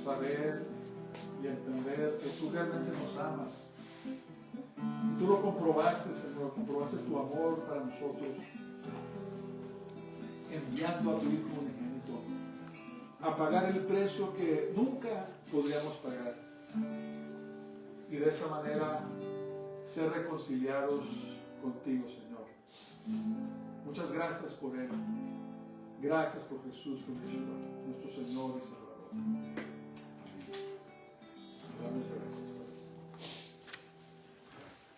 saber y entender que tú realmente nos amas. Y tú lo comprobaste, Señor, comprobaste tu amor para nosotros, enviando a tu Hijo unigénito a pagar el precio que nunca podríamos pagar. Y de esa manera ser reconciliados contigo, Señor. Muchas gracias por Él. Gracias por Jesús, por Yeshua, nuestro Señor y Salvador. Amén. Damos gracias, Padre. Gracias.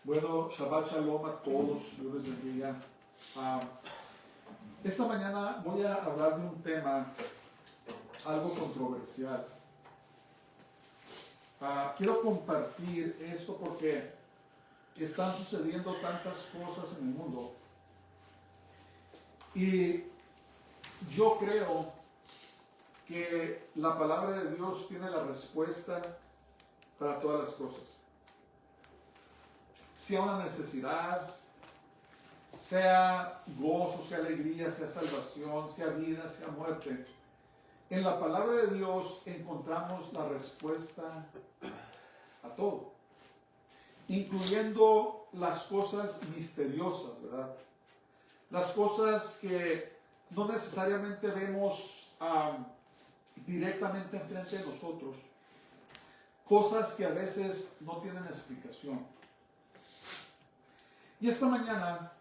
Bueno, Shabbat Shalom a todos. Dios les bendiga. Esta mañana voy a hablar de un tema algo controversial. Quiero compartir esto porque están sucediendo tantas cosas en el mundo. Y yo creo que la palabra de Dios tiene la respuesta para todas las cosas. Sea una necesidad, sea gozo, sea alegría, sea salvación, sea vida, sea muerte. En la palabra de Dios encontramos la respuesta a todo, incluyendo las cosas misteriosas, ¿verdad? Las cosas que no necesariamente vemos directamente enfrente de nosotros, cosas que a veces no tienen explicación. Y esta mañana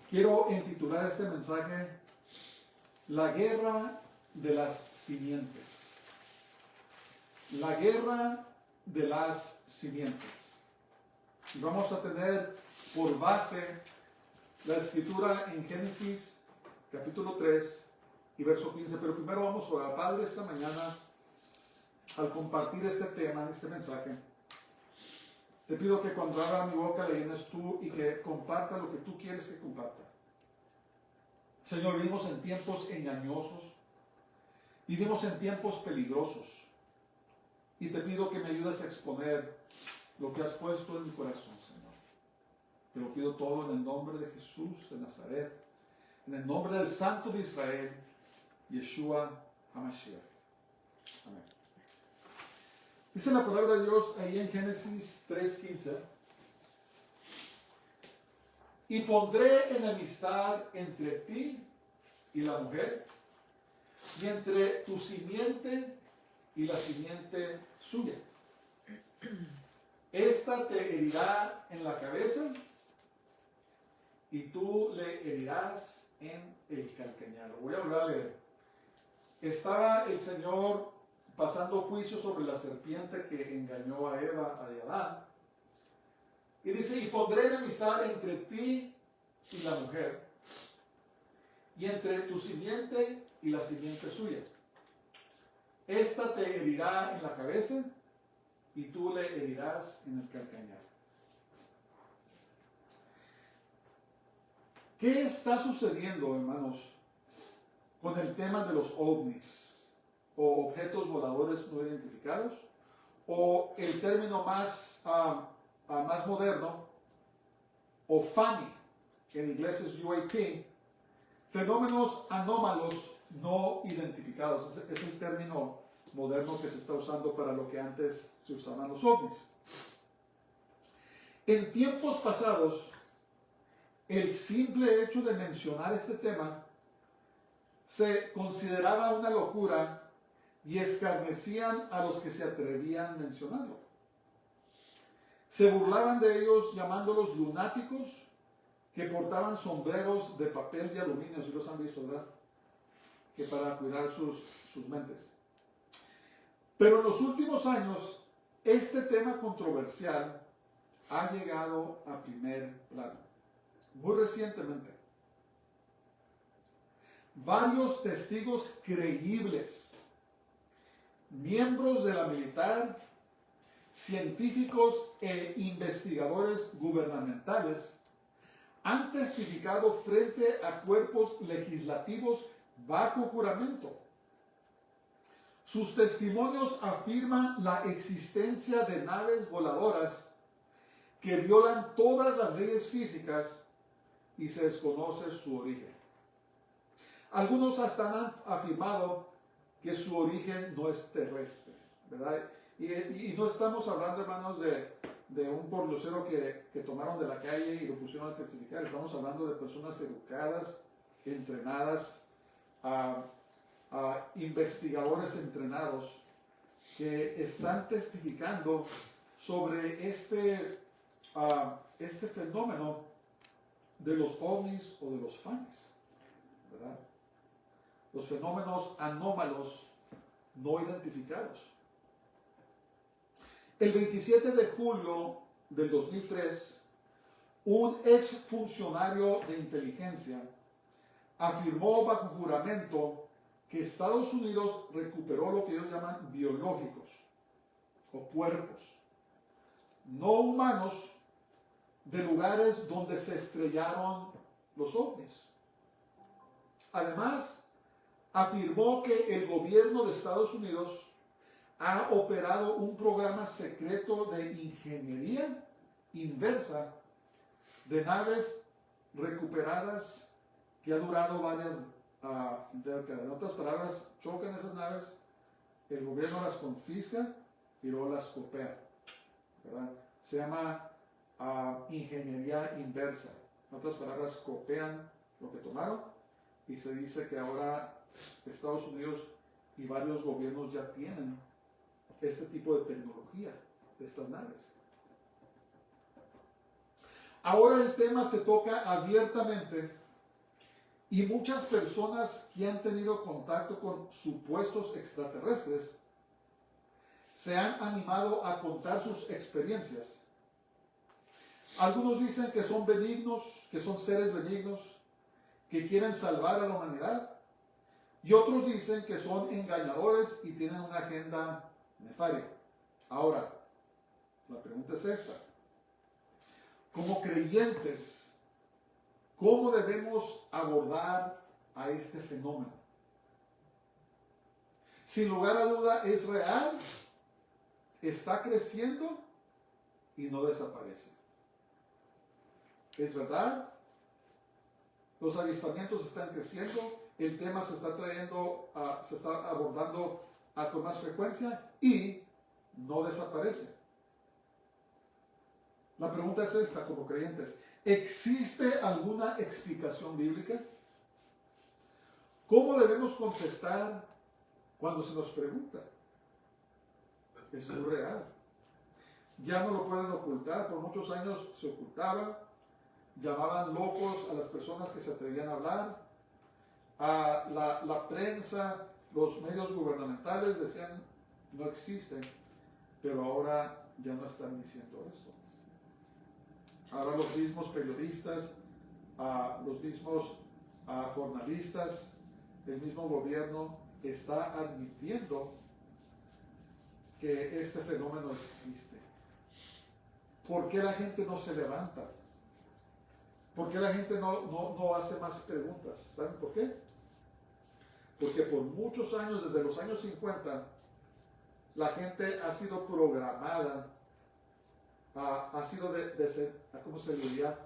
quiero intitular este mensaje La guerra de las simientes. La guerra de las simientes. Y vamos a tener por base la escritura en Génesis capítulo 3 y verso 15. Pero primero vamos a orar. Padre, esta mañana, al compartir este tema, este mensaje, te pido que cuando abra mi boca le llenes tú y que comparta lo que tú quieres que comparta. Señor, vivimos en tiempos engañosos, vivimos en tiempos peligrosos y te pido que me ayudes a exponer lo que has puesto en mi corazón, Señor. Te lo pido todo en el nombre de Jesús de Nazaret, en el nombre del Santo de Israel, Yeshua HaMashiach. Amén. Dice la palabra de Dios ahí en Génesis 3:15. Y pondré enemistad entre ti y la mujer, y entre tu simiente y la simiente suya. Esta te herirá en la cabeza, y tú le herirás en el calcañar. Voy a volver a leer. Estaba el Señor pasando juicio sobre la serpiente que engañó a Eva y a Adán. Y dice, y pondré enemistad entre ti y la mujer, y entre tu simiente y la simiente suya. Esta te herirá en la cabeza, y tú le herirás en el calcañar. ¿Qué está sucediendo, hermanos, con el tema de los ovnis, o objetos voladores no identificados, o el término más moderno, o FANI, que en inglés es UAP, fenómenos anómalos no identificados? Es el término moderno que se está usando para lo que antes se usaban los ovnis. En tiempos pasados, el simple hecho de mencionar este tema se consideraba una locura y escarnecían a los que se atrevían a mencionarlo. Se burlaban de ellos llamándolos lunáticos que portaban sombreros de papel de aluminio, si los han visto, ¿verdad? Que para cuidar sus mentes. Pero en los últimos años, este tema controversial ha llegado a primer plano. Muy recientemente, varios testigos creíbles, miembros de la militar, científicos e investigadores gubernamentales han testificado frente a cuerpos legislativos bajo juramento. Sus testimonios afirman la existencia de naves voladoras que violan todas las leyes físicas y se desconoce su origen. Algunos hasta han afirmado que su origen no es terrestre, ¿verdad? Y no estamos hablando, hermanos, de un pordiosero que tomaron de la calle y lo pusieron a testificar. Estamos hablando de personas educadas, entrenadas, investigadores entrenados que están testificando sobre este fenómeno de los ovnis o de los FANGs, ¿verdad? Los fenómenos anómalos no identificados. El 27 de julio del 2003, un ex funcionario de inteligencia afirmó bajo juramento que Estados Unidos recuperó lo que ellos llaman biológicos o cuerpos no humanos de lugares donde se estrellaron los ovnis. Además, afirmó que el gobierno de Estados Unidos ha operado un programa secreto de ingeniería inversa de naves recuperadas que ha durado varias décadas. En otras palabras, chocan esas naves, el gobierno las confisca y luego las copia, ¿verdad? Se llama ingeniería inversa. En otras palabras, copian lo que tomaron y se dice que ahora Estados Unidos y varios gobiernos ya tienen este tipo de tecnología de estas naves. Ahora el tema se toca abiertamente y muchas personas que han tenido contacto con supuestos extraterrestres se han animado a contar sus experiencias. Algunos dicen que son benignos, que son seres benignos, que quieren salvar a la humanidad, y otros dicen que son engañadores y tienen una agenda nefaria. Ahora, la pregunta es esta. Como creyentes, ¿cómo debemos abordar a este fenómeno? Sin lugar a duda, es real, está creciendo y no desaparece. Es verdad, los avistamientos están creciendo, el tema se está se está abordando con más frecuencia y no desaparece. La pregunta es esta, como creyentes: ¿existe alguna explicación bíblica? ¿Cómo debemos contestar cuando se nos pregunta? Es muy real. Ya no lo pueden ocultar. Por muchos años se ocultaba. Llamaban locos a las personas que se atrevían a hablar. La prensa, los medios gubernamentales decían no existen, pero ahora ya no están diciendo esto. Ahora los mismos periodistas, los mismos jornalistas, el mismo gobierno está admitiendo que este fenómeno existe. ¿Por qué la gente no se levanta? ¿Por qué la gente no hace más preguntas? ¿Saben por qué? Porque por muchos años, desde los años 50, la gente ha sido programada, ha sido ¿cómo se diría?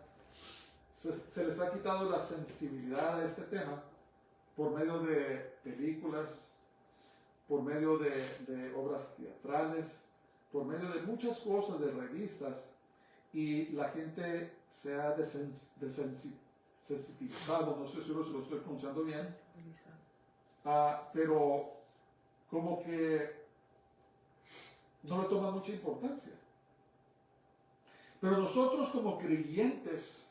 Se les ha quitado la sensibilidad a este tema por medio de películas, por medio de obras teatrales, por medio de muchas cosas, de revistas, y la gente se ha desensibilizado, no sé si lo estoy pronunciando bien, pero como que no le toma mucha importancia. Pero nosotros como creyentes,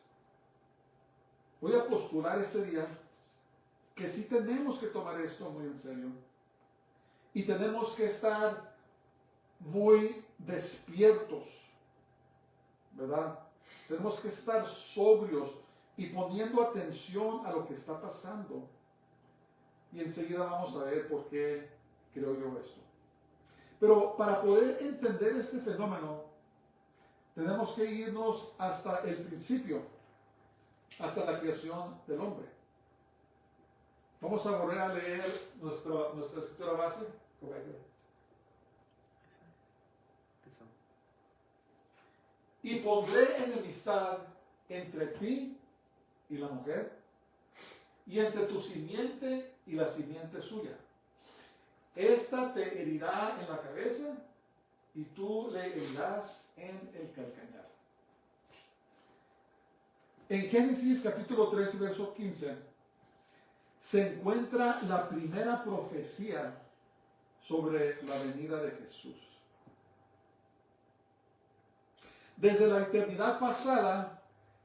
voy a postular este día que sí tenemos que tomar esto muy en serio y tenemos que estar muy despiertos, ¿verdad? Tenemos que estar sobrios y poniendo atención a lo que está pasando. Y enseguida vamos a ver por qué creo yo esto. Pero para poder entender este fenómeno, tenemos que irnos hasta el principio, hasta la creación del hombre. Vamos a volver a leer nuestra escritura base. Y pondré enemistad entre ti y la mujer, y entre tu simiente y la simiente suya. Esta te herirá en la cabeza y tú le herirás en el calcañar. En Génesis capítulo 3, verso 15, se encuentra la primera profecía sobre la venida de Jesús. Desde la eternidad pasada,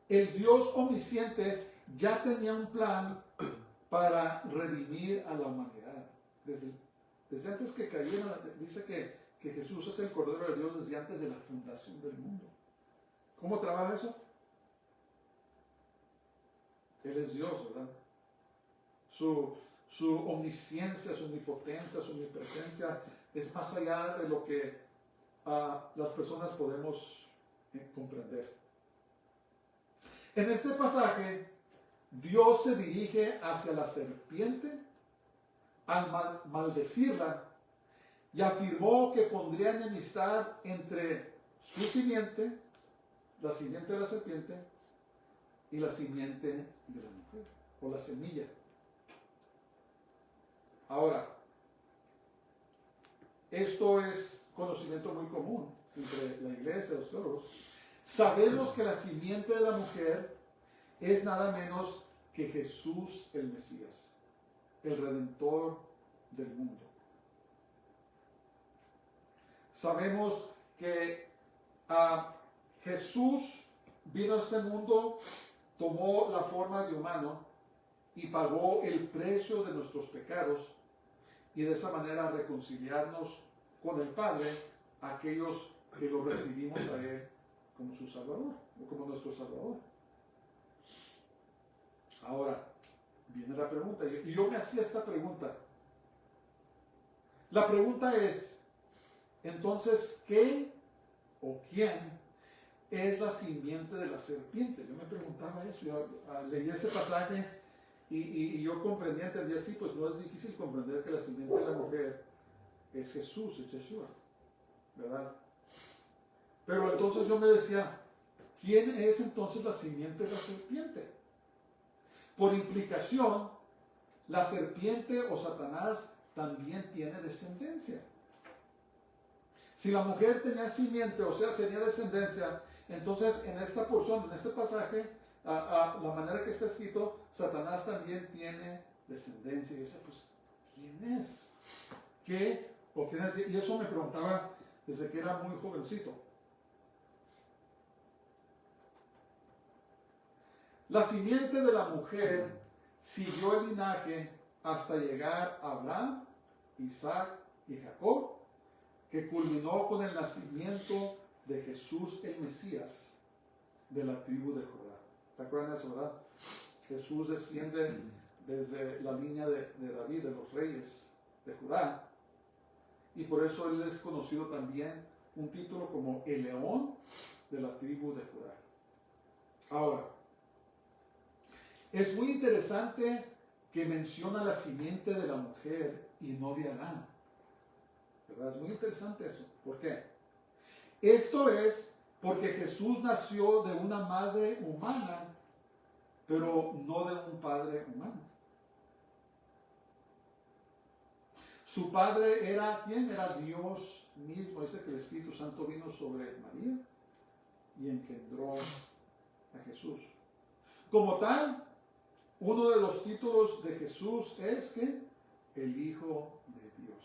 el Dios omnisciente ya tenía un plan para redimir a la humanidad. Desde antes que cayera, dice que Jesús es el Cordero de Dios desde antes de la fundación del mundo. ¿Cómo trabaja eso? Él es Dios, ¿verdad? Su omnisciencia, su omnipotencia, su omnipresencia es más allá de lo que las personas podemos comprender. En este pasaje, Dios se dirige hacia la serpiente al maldecirla y afirmó que pondría enemistad entre su simiente, la simiente de la serpiente, y la simiente de la mujer, o la semilla. Ahora, esto es conocimiento muy común entre la iglesia, los teólogos. Sabemos que la simiente de la mujer es nada menos que Jesús el Mesías, el Redentor del mundo. Sabemos que Jesús vino a este mundo, tomó la forma de humano y pagó el precio de nuestros pecados y de esa manera reconciliarnos con el Padre, aquellos que lo recibimos a Él como su Salvador o como nuestro Salvador. Ahora, viene la pregunta, y yo me hacía esta pregunta. La pregunta es, entonces, ¿qué o quién es la simiente de la serpiente? Yo me preguntaba eso, yo leí ese pasaje y yo comprendía, entendía así, pues no es difícil comprender que la simiente de la mujer es Jesús, es Yeshua, ¿verdad? Pero entonces yo me decía, ¿quién es entonces la simiente de la serpiente? Por implicación, la serpiente o Satanás también tiene descendencia. Si la mujer tenía simiente, o sea, tenía descendencia, entonces en esta porción, en este pasaje, la manera que está escrito, Satanás también tiene descendencia. Y yo decía, pues, ¿quién es? ¿Qué o quién es? Y eso me preguntaba desde que era muy jovencito. La simiente de la mujer siguió el linaje hasta llegar a Abraham, Isaac y Jacob, que culminó con el nacimiento de Jesús el Mesías de la tribu de Judá. ¿Se acuerdan de eso, verdad? Jesús desciende desde la línea de David, de los reyes de Judá, y por eso él es conocido también un título como el león de la tribu de Judá. Ahora, es muy interesante que menciona la simiente de la mujer y no de Adán. ¿Verdad? Es muy interesante eso. ¿Por qué? Esto es porque Jesús nació de una madre humana, pero no de un padre humano. Su padre era, ¿quién? Era Dios mismo. Dice que el Espíritu Santo vino sobre María y engendró a Jesús. Como tal, uno de los títulos de Jesús es que el Hijo de Dios.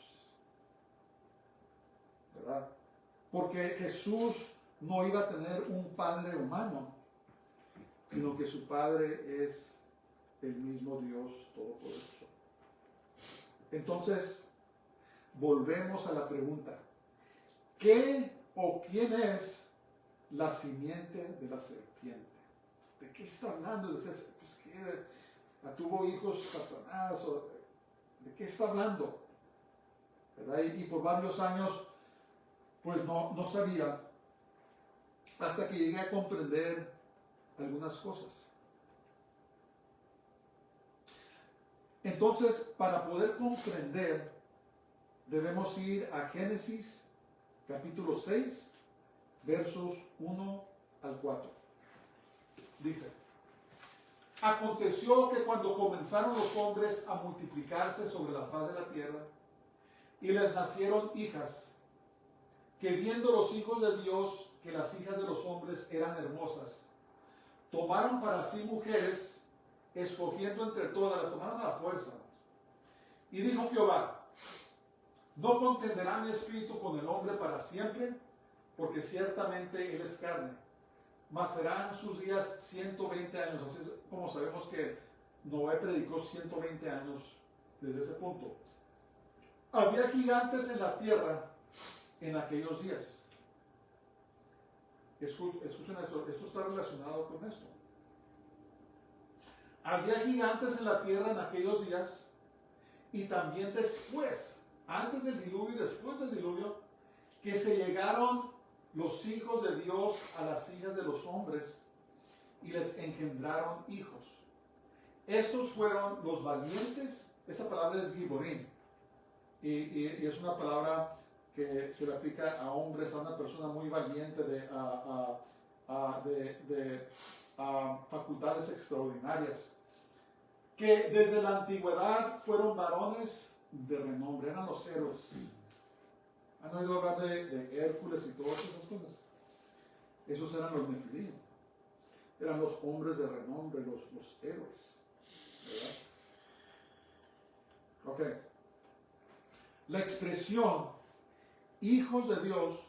¿Verdad? Porque Jesús no iba a tener un padre humano, sino que su padre es el mismo Dios Todopoderoso. Entonces, volvemos a la pregunta, ¿qué o quién es la simiente de la serpiente? ¿De qué está hablando? Dices, pues, ¿qué? ¿Tuvo hijos Satanás? ¿De qué está hablando? ¿Verdad? Y por varios años, pues no sabía, hasta que llegué a comprender algunas cosas. Entonces, para poder comprender, debemos ir a Génesis capítulo 6, versos 1 al 4. Dice, Aconteció que cuando comenzaron los hombres a multiplicarse sobre la faz de la tierra, y les nacieron hijas, que viendo los hijos de Dios que las hijas de los hombres eran hermosas, tomaron para sí mujeres, escogiendo entre todas, las tomaron a la fuerza. Y dijo Jehová: no contenderá mi espíritu con el hombre para siempre, porque ciertamente él es carne, mas serán sus días 120 años. Así es como sabemos que Noé predicó 120 años desde ese punto. Había gigantes en la tierra en aquellos días. Escuchen esto está relacionado con esto. Había gigantes en la tierra en aquellos días, y también después, antes del diluvio y después del diluvio, que se llegaron los hijos de Dios a las hijas de los hombres y les engendraron hijos. Estos fueron los valientes. Esa palabra es giborim, y es una palabra que se le aplica a hombres, a una persona muy valiente de facultades extraordinarias, que desde la antigüedad fueron varones de renombre, eran los héroes. ¿Han oído hablar de Hércules y todas esas cosas? Esos eran los nefilim, eran los hombres de renombre, los héroes, ¿verdad? Ok. La expresión hijos de Dios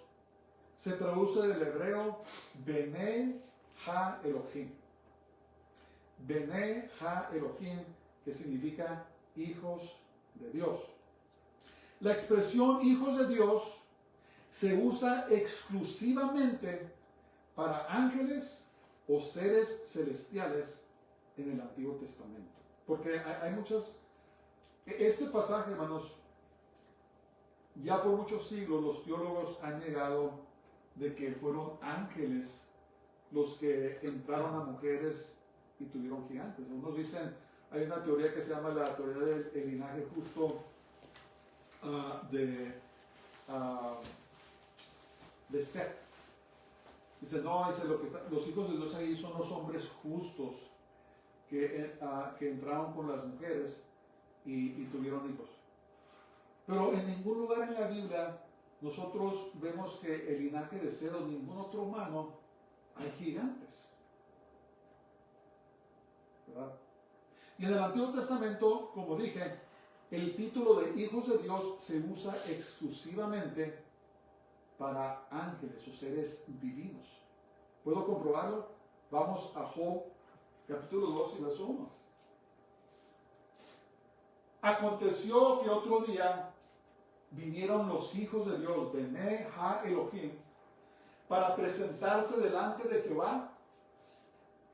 se traduce del hebreo Bene Ha Elohim. Bene Ha Elohim, que significa hijos de Dios. La expresión hijos de Dios se usa exclusivamente para ángeles o seres celestiales en el Antiguo Testamento. Porque hay muchas... Este pasaje, hermanos, ya por muchos siglos los teólogos han negado de que fueron ángeles los que entraron a mujeres y tuvieron gigantes. Algunos dicen, hay una teoría que se llama la teoría del linaje justo de Seth. Dice, no, dice, los hijos de Dios ahí son los hombres justos que entraron con las mujeres y tuvieron hijos. Pero en ningún lugar en la Biblia nosotros vemos que el linaje de Seth o ningún otro humano hay gigantes, ¿verdad? Y en el Antiguo Testamento, como dije, el título de hijos de Dios se usa exclusivamente para ángeles o seres divinos. ¿Puedo comprobarlo? Vamos a Job, capítulo 2 y verso 1. Aconteció que otro día vinieron los hijos de Dios, Bene Ha Elohim, para presentarse delante de Jehová,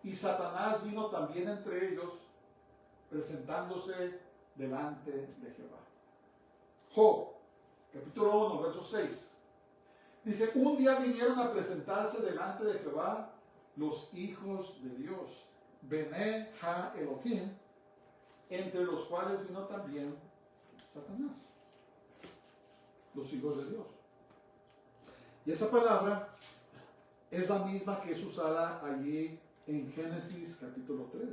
y Satanás vino también entre ellos, presentándose delante de Jehová. Job, capítulo 1, verso 6. Dice, un día vinieron a presentarse delante de Jehová los hijos de Dios, Bene Ha Elohim, entre los cuales vino también Satanás, los hijos de Dios. Y esa palabra es la misma que es usada allí en Génesis capítulo 3.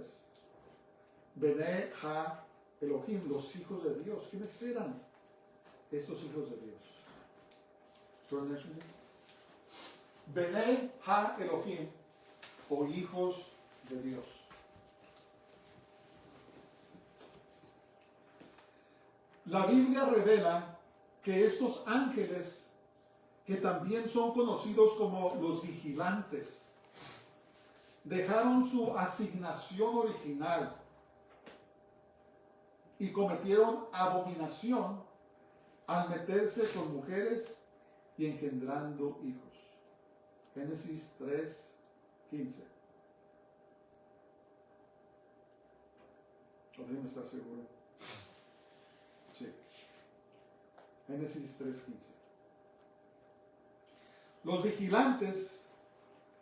Bene Ha Elohim, los hijos de Dios. ¿Quiénes eran estos hijos de Dios? Bene Ha Elohim, o hijos de Dios. La Biblia revela que estos ángeles, que también son conocidos como los vigilantes, dejaron su asignación original y cometieron abominación al meterse con mujeres y engendrando hijos. Génesis 3:15. ¿Podrían estar seguros? Sí. Génesis 3:15. Los vigilantes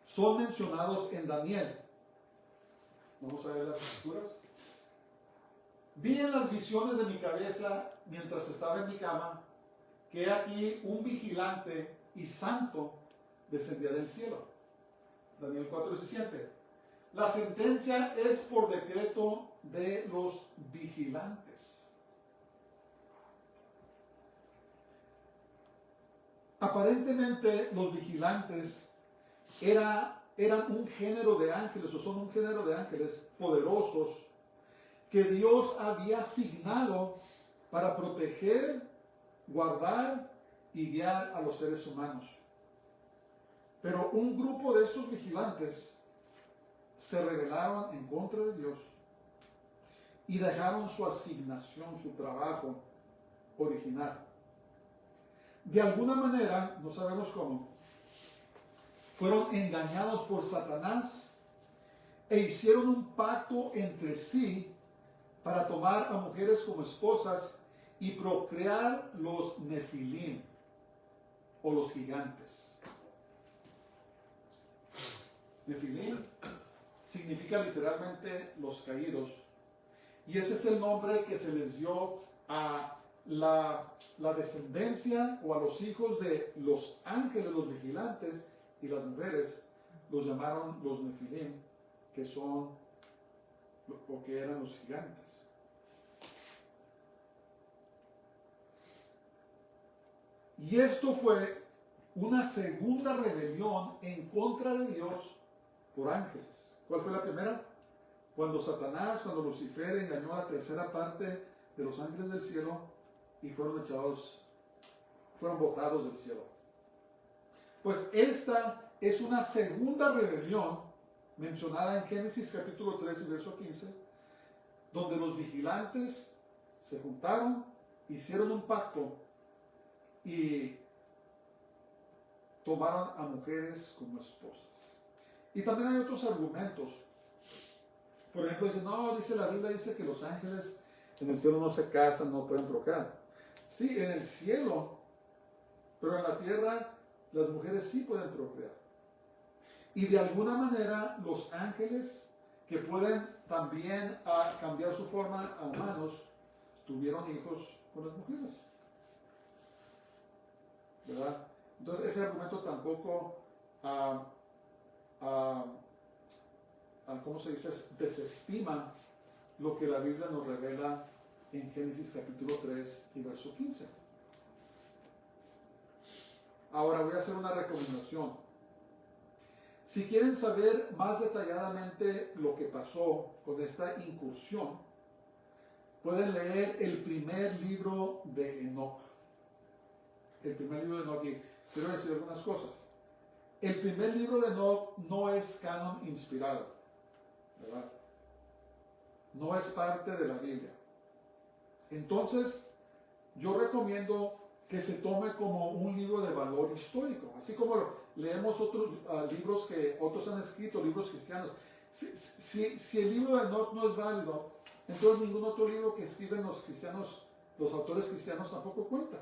son mencionados en Daniel. Vamos a ver las escrituras. Vi en las visiones de mi cabeza, mientras estaba en mi cama, que aquí un vigilante y santo descendía del cielo. Daniel 4:17. La sentencia es por decreto de los vigilantes. Aparentemente los vigilantes eran un género de ángeles, o son un género de ángeles poderosos que Dios había asignado para proteger, guardar y guiar a los seres humanos. Pero un grupo de estos vigilantes se rebelaron en contra de Dios y dejaron su asignación, su trabajo original. De alguna manera, no sabemos cómo, fueron engañados por Satanás e hicieron un pacto entre sí para tomar a mujeres como esposas y procrear los nefilim o los gigantes. Nefilim significa literalmente los caídos, y ese es el nombre que se les dio a la descendencia o a los hijos de los ángeles, los vigilantes, y las mujeres los llamaron los nefilim, que son o que eran los gigantes. Y esto fue una segunda rebelión en contra de Dios por ángeles. ¿Cuál fue la primera? Cuando Lucifer engañó a la tercera parte de los ángeles del cielo y fueron botados del cielo. Pues esta es una segunda rebelión mencionada en Génesis capítulo 3 y verso 15, donde los vigilantes se juntaron, hicieron un pacto y tomaron a mujeres como esposas. Y también hay otros argumentos. Por ejemplo, dice la Biblia, dice que los ángeles en el cielo no se casan, no pueden procrear. Sí, en el cielo, pero en la tierra las mujeres sí pueden procrear. Y de alguna manera los ángeles, que pueden también cambiar su forma a humanos, tuvieron hijos con las mujeres. ¿Verdad? Entonces ese argumento tampoco ¿cómo se dice? Desestima lo que la Biblia nos revela en Génesis capítulo 3 y verso 15. Ahora voy a hacer una recomendación. Si quieren saber más detalladamente lo que pasó con esta incursión, pueden leer el primer libro de Enoc. El primer libro de Enoc, y quiero decir algunas cosas. El primer libro de Enoc no es canon inspirado, ¿verdad? No es parte de la Biblia. Entonces, yo recomiendo que se tome como un libro de valor histórico, así como leemos otros libros que otros han escrito, libros cristianos. Si el libro de Enoc no es válido, entonces ningún otro libro que escriben los cristianos, los autores cristianos, tampoco cuenta,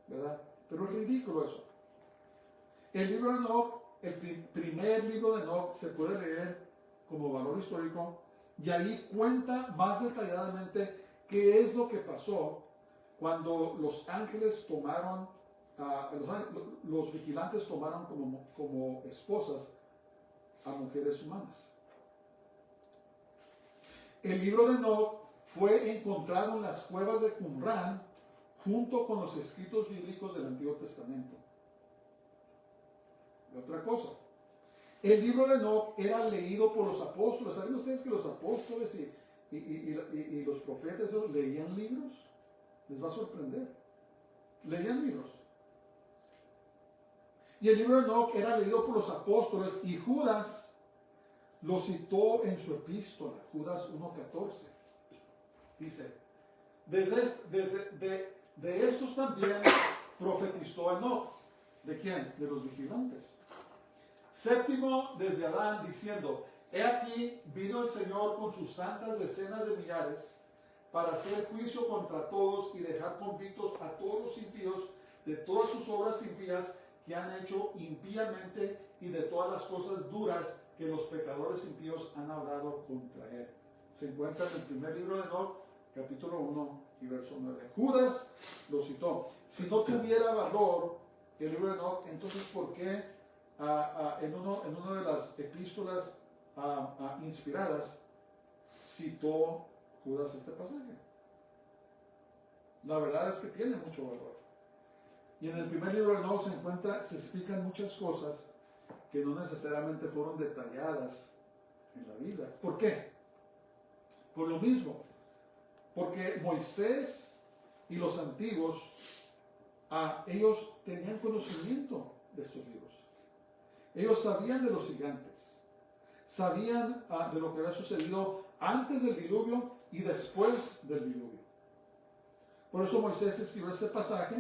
¿verdad? Pero es ridículo eso. El libro de Enoc, el primer libro de Enoc, se puede leer como valor histórico, y ahí cuenta más detalladamente qué es lo que pasó cuando los ángeles tomaron, los vigilantes tomaron como esposas a mujeres humanas. El libro de Enoc fue encontrado en las cuevas de Qumran junto con los escritos bíblicos del Antiguo Testamento. Y otra cosa, el libro de Enoc era leído por los apóstoles. ¿Saben ustedes que los apóstoles y los profetas leían libros? Les va a sorprender. Leían libros. Y el libro de Enoc era leído por los apóstoles, y Judas lo citó en su epístola, Judas 1:14. Dice, de estos también profetizó Enoc. ¿De quién? De los vigilantes. Séptimo desde Adán, diciendo, he aquí vino el Señor con sus santas decenas de millares para hacer juicio contra todos y dejar convictos a todos los impíos de todas sus obras impías que han hecho impíamente y de todas las cosas duras que los pecadores impíos han hablado contra él. Se encuentra en el primer libro de Enoc, capítulo 1 y verso 9. Judas lo citó. Si no tuviera valor el libro de Enoc, entonces ¿por qué en una de las epístolas inspiradas, citó Judas este pasaje. La verdad es que tiene mucho valor. Y en el primer libro de Enoch se explican muchas cosas que no necesariamente fueron detalladas en la Biblia. ¿Por qué? Por lo mismo. Porque Moisés y los antiguos, ellos tenían conocimiento de estos libros. Ellos sabían de los gigantes. Sabían de lo que había sucedido antes del diluvio y después del diluvio. Por eso Moisés escribió este pasaje,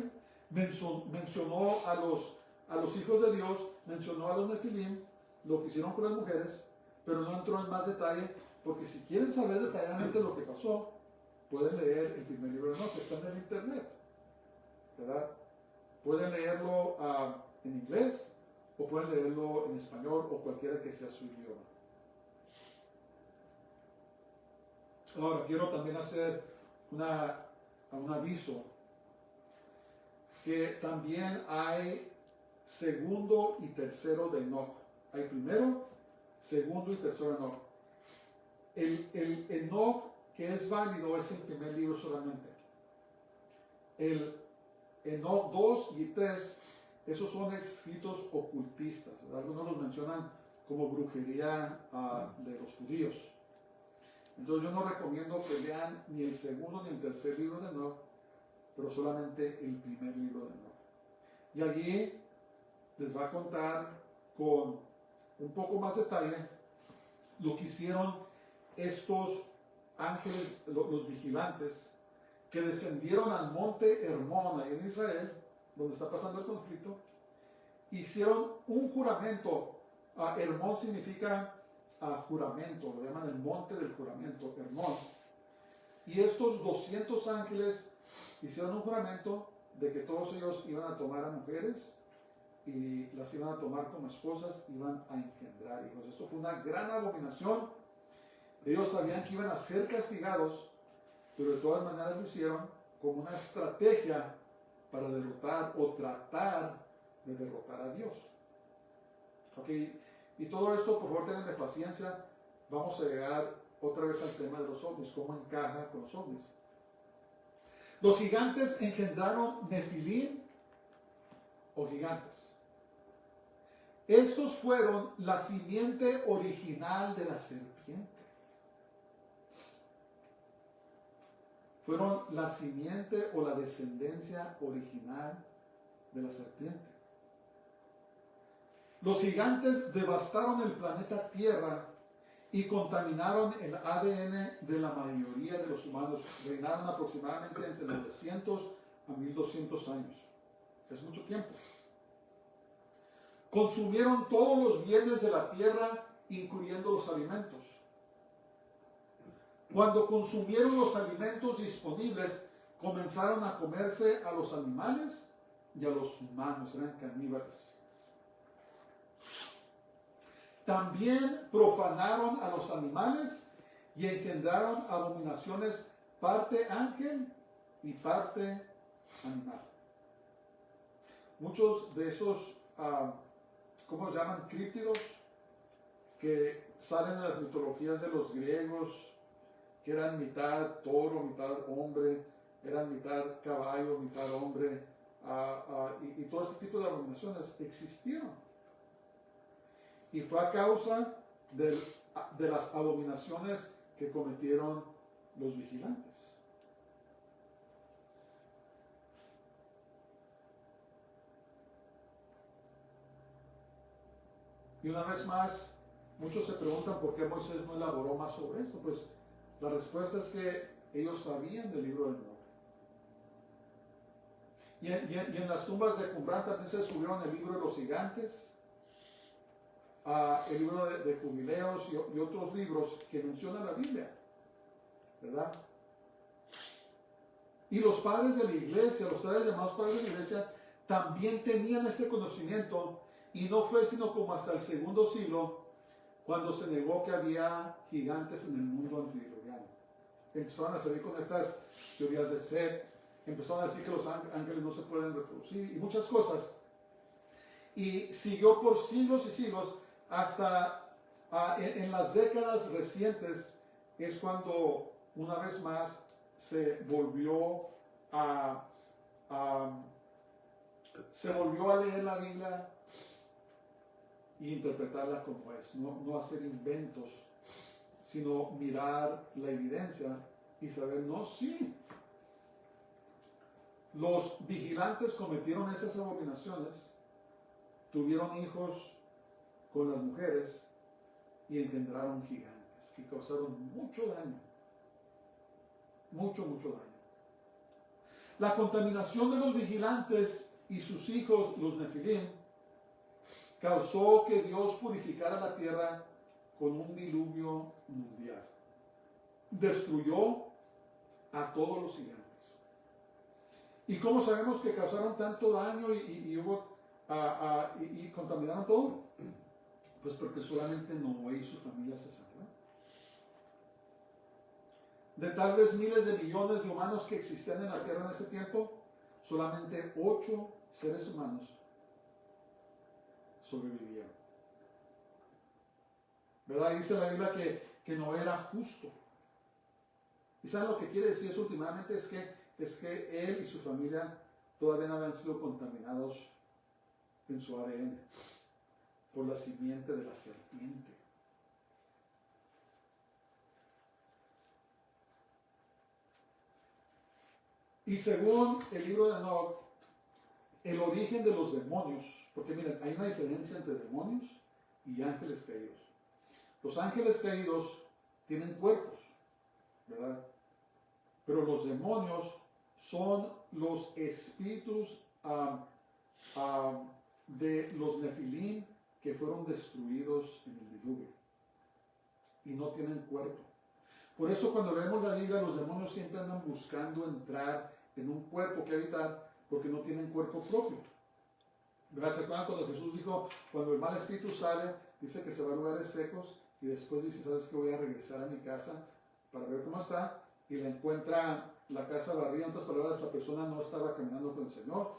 mencionó a los hijos de Dios, mencionó a los nefilim, lo que hicieron con las mujeres, pero no entró en más detalle, porque si quieren saber detalladamente lo que pasó, pueden leer el primer libro de Enoch, que está en el internet, ¿verdad? Pueden leerlo en inglés, o pueden leerlo en español, o cualquiera que sea su idioma. Ahora, quiero también hacer un aviso, que también hay segundo y tercero de Enoch. Hay primero, segundo y tercero de Enoch. El Enoch que es válido es el primer libro solamente. El Enoch 2 y 3, esos son escritos ocultistas. Algunos los mencionan como brujería de los judíos. Entonces yo no recomiendo que lean ni el segundo ni el tercer libro de Enoch, pero solamente el primer libro de Enoch. Y allí les va a contar con un poco más detalle lo que hicieron estos ángeles, los vigilantes, que descendieron al monte Hermón, ahí en Israel, donde está pasando el conflicto. Hicieron un juramento. Hermón significa juramento, lo llaman el monte del juramento, Hermón. Y estos 200 ángeles hicieron un juramento de que todos ellos iban a tomar a mujeres y las iban a tomar como esposas, iban a engendrar hijos. Esto fue una gran abominación. Ellos sabían que iban a ser castigados, pero de todas maneras lo hicieron como una estrategia para derrotar o tratar de derrotar a Dios. ¿Ok? Y todo esto, por favor, tengan paciencia. Vamos a llegar otra vez al tema de los ovnis, cómo encaja con los ovnis. Los gigantes engendraron nefilim o gigantes. Estos fueron la simiente original de la serpiente. Fueron la simiente o la descendencia original de la serpiente. Los gigantes devastaron el planeta Tierra y contaminaron el ADN de la mayoría de los humanos. Reinaron aproximadamente entre 900 a 1200 años. Es mucho tiempo. Consumieron todos los bienes de la tierra, incluyendo los alimentos. Cuando consumieron los alimentos disponibles, comenzaron a comerse a los animales y a los humanos. Eran caníbales. También profanaron a los animales y engendraron abominaciones, parte ángel y parte animal. Muchos de esos, ¿cómo se llaman? Críptidos, que salen en las mitologías de los griegos, que eran mitad toro, mitad hombre, eran mitad caballo, mitad hombre, y todo este tipo de abominaciones existieron. Y fue a causa de las abominaciones que cometieron los vigilantes. Y una vez más, muchos se preguntan por qué Moisés no elaboró más sobre esto. Pues la respuesta es que ellos sabían del libro de Enoch. Y en las tumbas de Qumran también se subieron el libro de los gigantes, el libro de jubileos y otros libros que menciona la Biblia, ¿verdad? Y los padres de la iglesia, los padres llamados padres de la iglesia, también tenían este conocimiento, y no fue sino como hasta el segundo siglo cuando se negó que había gigantes en el mundo antediluviano. Empezaron a salir con estas teorías de Set, empezaron a decir que los ángeles no se pueden reproducir y muchas cosas. Y siguió por siglos y siglos hasta En las décadas recientes es cuando una vez más se volvió a leer la Biblia e interpretarla como es, no hacer inventos, sino mirar la evidencia y saber, no, sí, los vigilantes cometieron esas abominaciones, tuvieron hijos con las mujeres y engendraron gigantes que causaron mucho daño, mucho daño. La contaminación de los vigilantes y sus hijos, los Nefilim, causó que Dios purificara la tierra con un diluvio mundial. Destruyó a todos los gigantes. ¿Y cómo sabemos que causaron tanto daño y contaminaron todo? Pues porque solamente Noé y su familia se salvaron. De tal vez miles de millones de humanos que existían en la tierra en ese tiempo, solamente 8 seres humanos sobrevivieron. ¿Verdad? Dice la Biblia que Noé era justo. ¿Y saben lo que quiere decir eso últimamente? Es que él y su familia todavía no habían sido contaminados en su ADN por la simiente de la serpiente. Y según el libro de Enoch, el origen de los demonios, porque miren, hay una diferencia entre demonios y ángeles caídos. Los ángeles caídos tienen cuerpos, ¿verdad? Pero los demonios son los espíritus de los Nefilim que fueron destruidos en el diluvio y no tienen cuerpo. Por eso cuando leemos la Biblia, los demonios siempre andan buscando entrar en un cuerpo que habitar porque no tienen cuerpo propio. ¿Verdad? ¿Se acuerdan cuando Jesús dijo, cuando el mal espíritu sale, dice que se va a lugares secos y después dice, ¿sabes qué? Voy a regresar a mi casa para ver cómo está, y le encuentra la casa barrida? En otras palabras, la persona no estaba caminando con el Señor,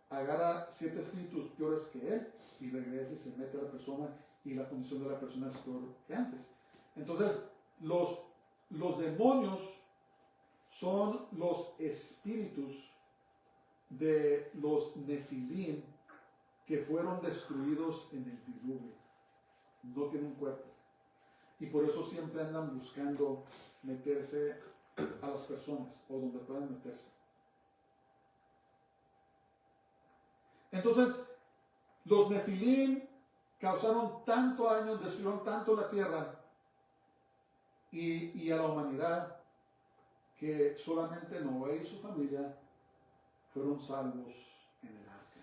agarra 7 espíritus peores que él y regresa y se mete a la persona y la condición de la persona es peor que antes. Entonces, los demonios son los espíritus de los Nefilim que fueron destruidos en el diluvio. No tienen cuerpo. Y por eso siempre andan buscando meterse a las personas o donde puedan meterse. Entonces, los Nefilim causaron tanto daño, destruyeron tanto la tierra y a la humanidad, que solamente Noé y su familia fueron salvos en el arca.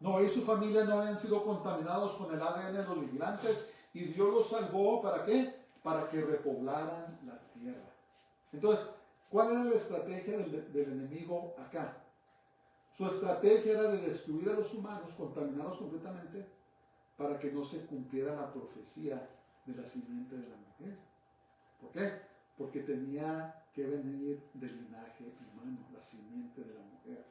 Noé y su familia no habían sido contaminados con el ADN de los vigilantes y Dios los salvó, ¿para qué? Para que repoblaran la tierra. Entonces, ¿cuál era la estrategia del enemigo acá? Su estrategia era de destruir a los humanos, contaminarlos completamente, para que no se cumpliera la profecía de la simiente de la mujer. ¿Por qué? Porque tenía que venir del linaje humano, la simiente de la mujer.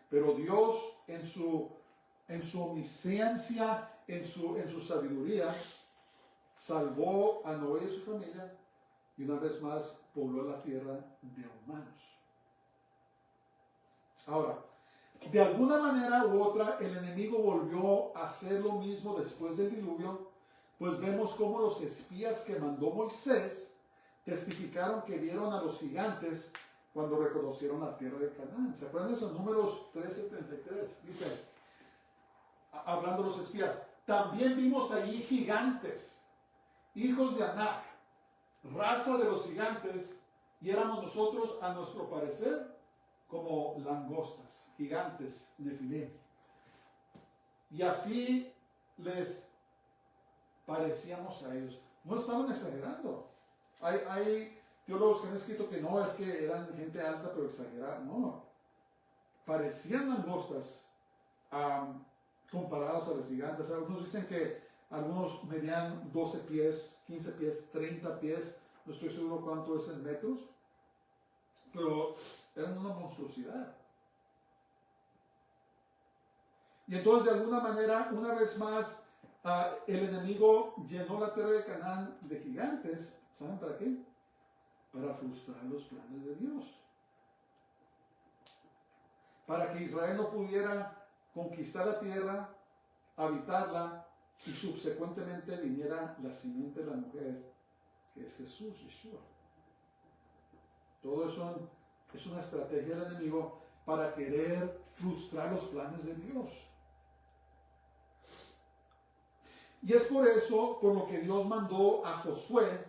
Pero Dios, en su omnisciencia, en su sabiduría, salvó a Noé y su familia y una vez más pobló la tierra de humanos. Ahora, de alguna manera u otra, el enemigo volvió a hacer lo mismo después del diluvio, pues vemos cómo los espías que mandó Moisés testificaron que vieron a los gigantes cuando reconocieron la tierra de Canaán. ¿Se acuerdan de eso? Números 13:33. Dice, hablando los espías, también vimos allí gigantes, hijos de Anac, raza de los gigantes, y éramos nosotros, a nuestro parecer, como langostas, gigantes, Nefilim. Y así les parecíamos a ellos. No estaban exagerando. Hay teólogos que han escrito que no, es que eran gente alta pero exagerada. No. Parecían langostas comparados a los gigantes. Algunos dicen que algunos medían 12 pies, 15 pies, 30 pies. No estoy seguro cuánto es en metros. Pero eran una monstruosidad. Y entonces de alguna manera, una vez más, el enemigo llenó la tierra de Canaán de gigantes. ¿Saben para qué? Para frustrar los planes de Dios. Para que Israel no pudiera conquistar la tierra, habitarla, y subsecuentemente viniera la simiente de la mujer, que es Jesús, Yeshua. Todo eso es una estrategia del enemigo para querer frustrar los planes de Dios. Y es por eso, por lo que Dios mandó a Josué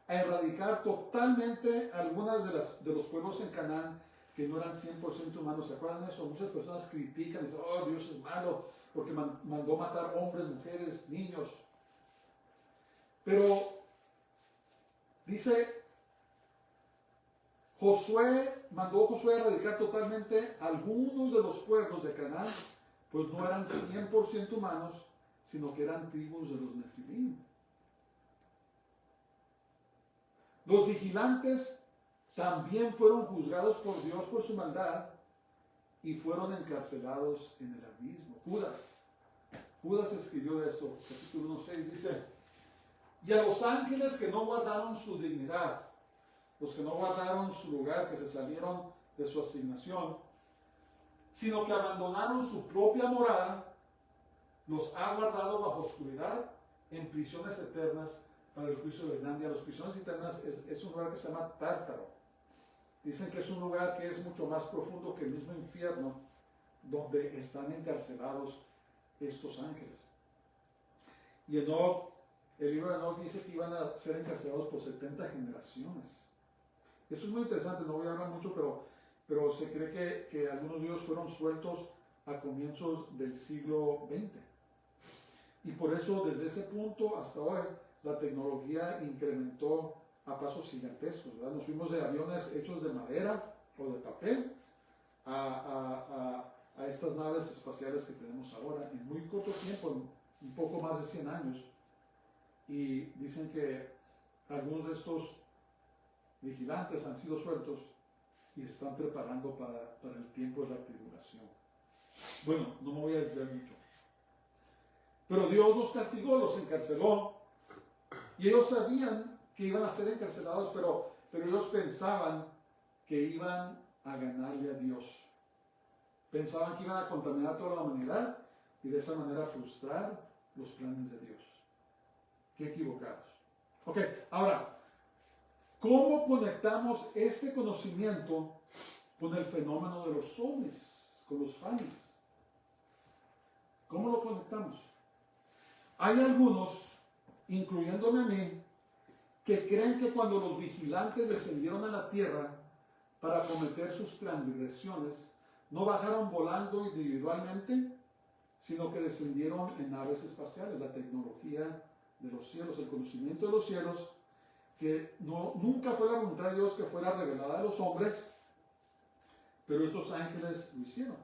a erradicar totalmente algunas de los pueblos en Canaán que no eran 100% humanos. ¿Se acuerdan de eso? Muchas personas critican y dicen, oh, Dios es malo porque mandó matar hombres, mujeres, niños. Pero dice, mandó Josué a erradicar totalmente algunos de los pueblos de Canaán, pues no eran 100% humanos, sino que eran tribus de los Nefilim. Los vigilantes también fueron juzgados por Dios por su maldad y fueron encarcelados en el abismo. Judas escribió de esto, capítulo 1:6, dice, y a los ángeles que no guardaron su dignidad, los que no guardaron su lugar, que se salieron de su asignación, sino que abandonaron su propia morada, los ha guardado bajo oscuridad en prisiones eternas para el juicio del gran día. Las prisiones eternas es un lugar que se llama Tártaro. Dicen que es un lugar que es mucho más profundo que el mismo infierno, donde están encarcelados estos ángeles. Y Enoc, el libro de Enoc dice que iban a ser encarcelados por 70 generaciones. Eso es muy interesante, no voy a hablar mucho, pero se cree que algunos de ellos fueron sueltos a comienzos del siglo XX. Y por eso, desde ese punto hasta hoy, la tecnología incrementó a pasos gigantescos, ¿verdad? Nos fuimos de aviones hechos de madera o de papel a estas naves espaciales que tenemos ahora en muy corto tiempo, un poco más de 100 años. Y dicen que algunos de estos vigilantes han sido sueltos y se están preparando para el tiempo de la tribulación. Bueno, no me voy a desviar mucho. Pero Dios los castigó, los encarceló, y ellos sabían que iban a ser encarcelados, pero ellos pensaban que iban a ganarle a Dios. Pensaban que iban a contaminar toda la humanidad y de esa manera frustrar los planes de Dios. Qué equivocados. Ok, ahora, ¿cómo conectamos este conocimiento con el fenómeno de los ovnis, con los FANIs? ¿Cómo lo conectamos? Hay algunos, incluyéndome a mí, que creen que cuando los vigilantes descendieron a la tierra para cometer sus transgresiones, no bajaron volando individualmente, sino que descendieron en naves espaciales. La tecnología de los cielos, el conocimiento de los cielos, que nunca fue la voluntad de Dios que fuera revelada a los hombres, pero estos ángeles lo hicieron.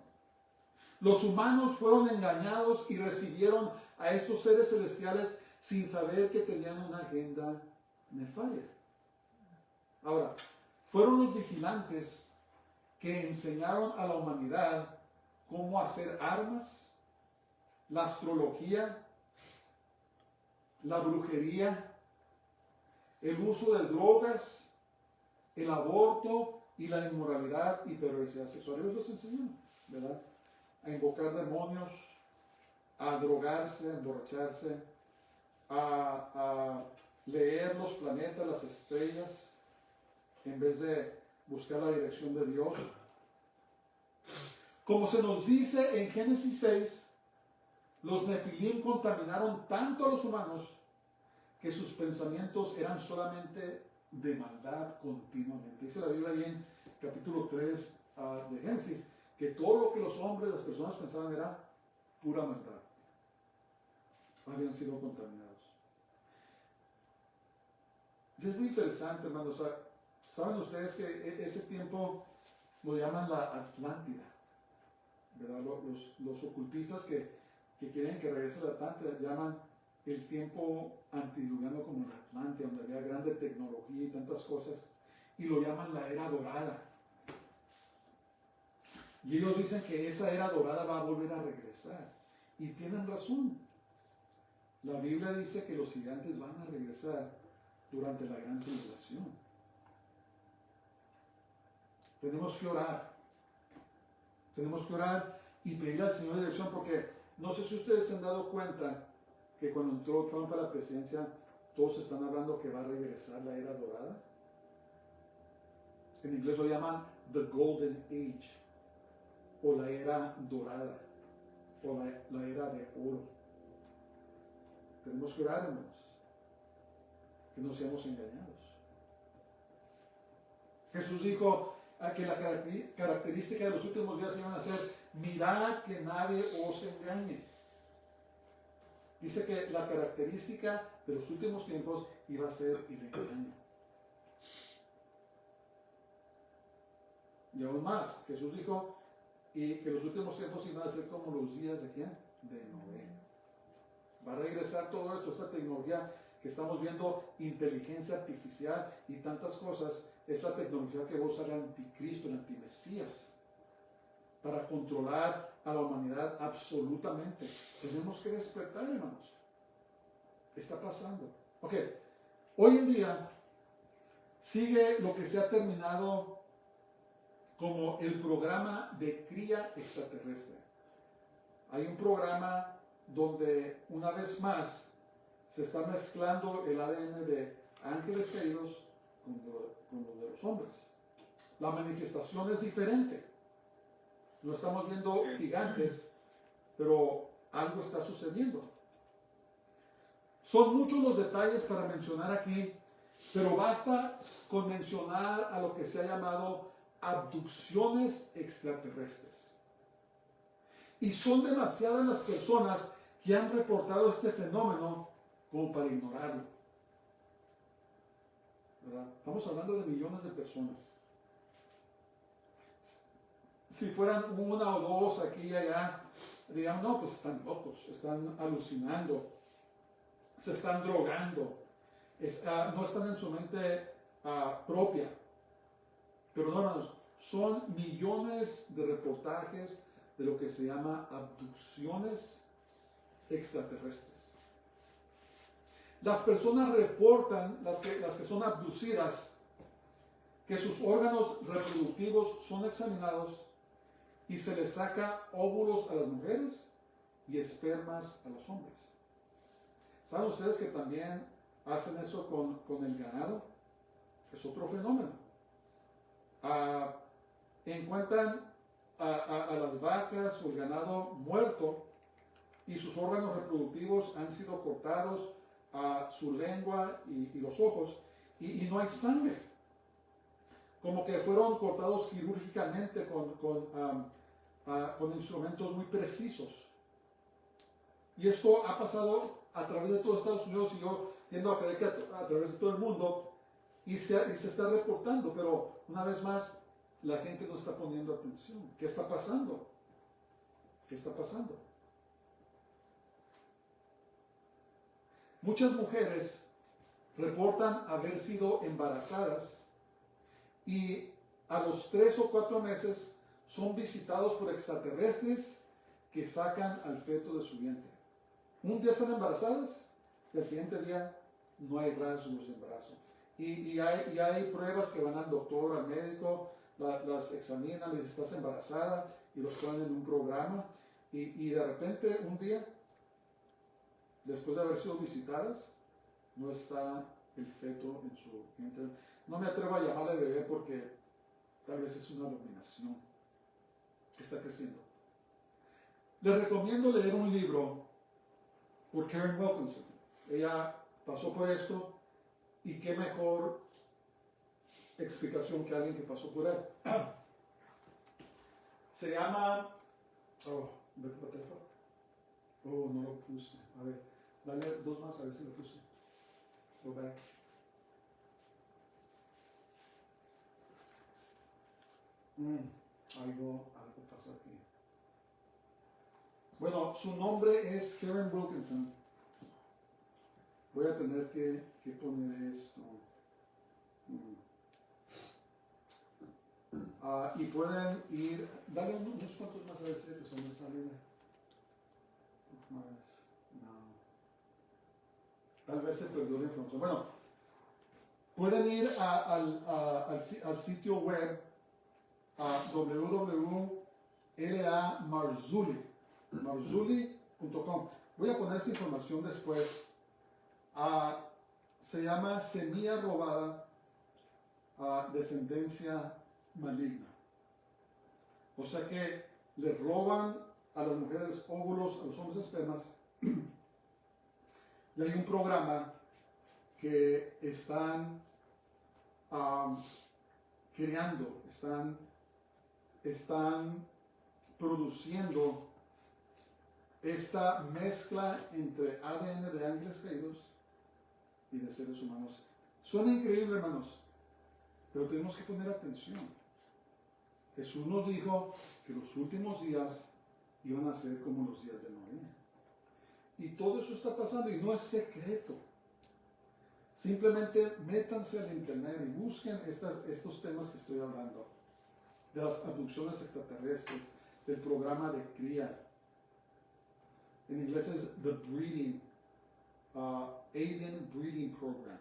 Los humanos fueron engañados y recibieron a estos seres celestiales sin saber que tenían una agenda nefaria. Ahora, fueron los vigilantes que enseñaron a la humanidad cómo hacer armas, la astrología, la brujería, el uso de drogas, el aborto y la inmoralidad y perversidad sexual. Ellos los enseñaron, ¿verdad? A invocar demonios, a drogarse, a emborracharse, a leer los planetas, las estrellas, en vez de buscar la dirección de Dios. Como se nos dice en Génesis 6, los Nefilim contaminaron tanto a los humanos que sus pensamientos eran solamente de maldad continuamente. Dice la Biblia ahí en capítulo 3 de Génesis, que todo lo que los hombres, las personas pensaban era pura maldad. Habían sido contaminados. Y es muy interesante, hermanos. Saben ustedes que ese tiempo lo llaman la Atlántida, ¿verdad? Los ocultistas que quieren que regrese la Atlántida llaman el tiempo antidiluviano como la Atlántida, donde había grande tecnología y tantas cosas, y lo llaman la era dorada. Y ellos dicen que esa era dorada va a volver a regresar. Y tienen razón. La Biblia dice que los gigantes van a regresar durante la gran tribulación. Tenemos que orar. Tenemos que orar y pedir al Señor dirección, porque no sé si ustedes se han dado cuenta que cuando entró Trump a la presidencia, todos están hablando que va a regresar la era dorada. En inglés lo llaman The Golden Age, o la era dorada, o la era de oro. Tenemos que orar, hermanos, que no seamos engañados. Jesús dijo que la característica de los últimos días iban a ser: mirad que nadie os engañe. Dice que la característica de los últimos tiempos iba a ser el engaño. Y aún más, Jesús dijo y que los últimos tiempos iban a ser como los días de ¿quién? De Noé. Va a regresar todo esto, esta tecnología que estamos viendo, inteligencia artificial y tantas cosas. Es la tecnología que va a usar el anticristo, el antimesías, para controlar a la humanidad absolutamente. Tenemos que despertar, hermanos. Está pasando. Ok, hoy en día sigue lo que se ha terminado como el programa de cría extraterrestre. Hay un programa donde una vez más se está mezclando el ADN de ángeles caídos con lo de los hombres. La manifestación es diferente. No estamos viendo gigantes, pero algo está sucediendo. Son muchos los detalles para mencionar aquí, pero basta con mencionar a lo que se ha llamado abducciones extraterrestres. Y son demasiadas las personas que han reportado este fenómeno como para ignorarlo. ¿Verdad? Estamos hablando de millones de personas. Si fueran una o dos aquí y allá, dirían: no, pues están locos, están alucinando, se están drogando, no están en su mente propia. Pero no, hermanos, son millones de reportajes de lo que se llama abducciones extraterrestres. Las personas reportan, las que son abducidas, que sus órganos reproductivos son examinados y se les saca óvulos a las mujeres y espermas a los hombres. ¿Saben ustedes que también hacen eso con el ganado? Es otro fenómeno. Encuentran a las vacas o el ganado muerto y sus órganos reproductivos han sido cortados, su lengua y los ojos, y no hay sangre. Como que fueron cortados quirúrgicamente con instrumentos muy precisos. Y esto ha pasado a través de todo Estados Unidos, y yo tiendo a creer que a través de todo el mundo, y se está reportando, pero una vez más la gente no está poniendo atención. ¿Qué está pasando? ¿Qué está pasando? Muchas mujeres reportan haber sido embarazadas y a los 3 o 4 meses son visitados por extraterrestres que sacan al feto de su vientre. Un día están embarazadas y al siguiente día no hay rasgos de embarazo. Y hay pruebas que van al doctor, al médico, las examinan, les estás embarazada y los ponen en un programa, y de repente un día, después de haber sido visitadas, no está el feto en su vientre. No me atrevo a llamarle bebé porque tal vez es una dominación que está creciendo. Les recomiendo leer un libro por Karen Wilkinson. Ella pasó por esto, y qué mejor explicación que alguien que pasó por él. Se llama... Oh, no lo puse. A ver, dale 2 más a ver si lo puse. Go back. Algo pasó aquí. Bueno, su nombre es Karen Wilkinson. Voy a tener que poner esto. Y pueden ir, dale unos cuantos más a ver si son de esa Biblia. No es, no. Tal vez se perdió la información. Bueno, pueden ir al sitio web a www.lamarzulli.com. Voy a poner esta información después. Se llama Semilla Robada, Descendencia Maligna. O sea que le roban a las mujeres óvulos, a los hombres espermas. Y hay un programa que están creando, están produciendo esta mezcla entre ADN de ángeles caídos y de seres humanos. Suena increíble, hermanos, pero tenemos que poner atención. Jesús nos dijo que los últimos días iban a ser como los días de Noé. Y todo eso está pasando y no es secreto. Simplemente métanse al internet y busquen estos temas que estoy hablando. De las abducciones extraterrestres, del programa de cría. En inglés es The Breeding, Alien Breeding Program.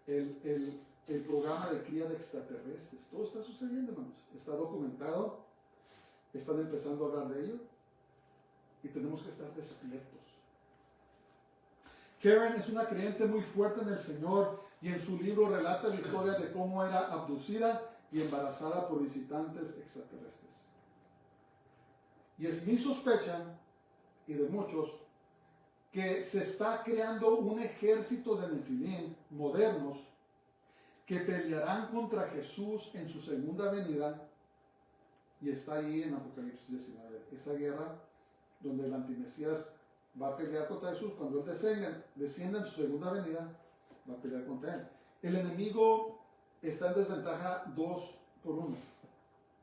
El programa de cría de extraterrestres. Todo está sucediendo, hermanos. Está documentado. Están empezando a hablar de ello. Y tenemos que estar despiertos. Karen es una creyente muy fuerte en el Señor y en su libro relata la historia de cómo era abducida y embarazada por visitantes extraterrestres. Y es mi sospecha, y de muchos, que se está creando un ejército de Nefilim modernos que pelearán contra Jesús en su segunda venida, y está ahí en Apocalipsis 19, esa guerra donde el antimesías va a pelear contra Jesús. Cuando Él descienda en su segunda venida, va a pelear contra Él. El enemigo está en desventaja 2 por 1.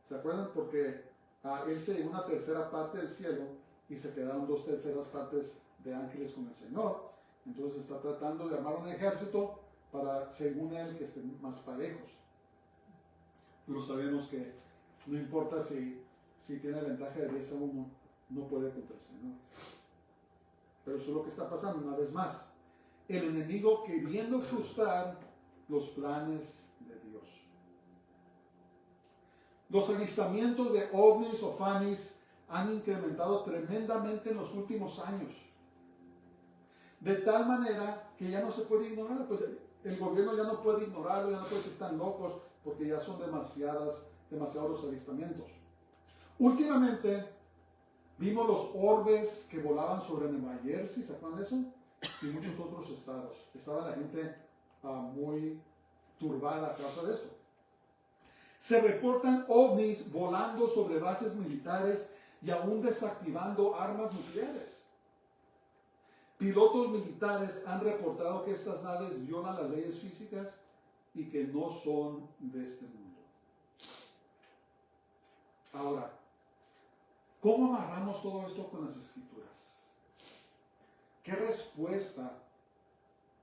¿Se acuerdan? Porque Él se llevó una tercera parte del cielo y se quedaron 2/3 partes de ángeles con el Señor. Entonces está tratando de armar un ejército para, según Él, que estén más parejos. Pero sabemos que no importa si tiene ventaja de 10-1, no puede contra el Señor. Pero eso es lo que está pasando una vez más. El enemigo queriendo frustrar los planes de Dios. Los avistamientos de ovnis o fanis han incrementado tremendamente en los últimos años. De tal manera que ya no se puede ignorar. Pues el gobierno ya no puede ignorarlo, ya no puede decir están locos, porque ya son demasiados los avistamientos. Últimamente vimos los orbes que volaban sobre Nueva Jersey, ¿se acuerdan de eso? Y muchos otros estados. Estaba la gente muy turbada a causa de eso. Se reportan ovnis volando sobre bases militares y aún desactivando armas nucleares. Pilotos militares han reportado que estas naves violan las leyes físicas y que no son de este mundo. Ahora, ¿cómo amarramos todo esto con las Escrituras? ¿Qué respuesta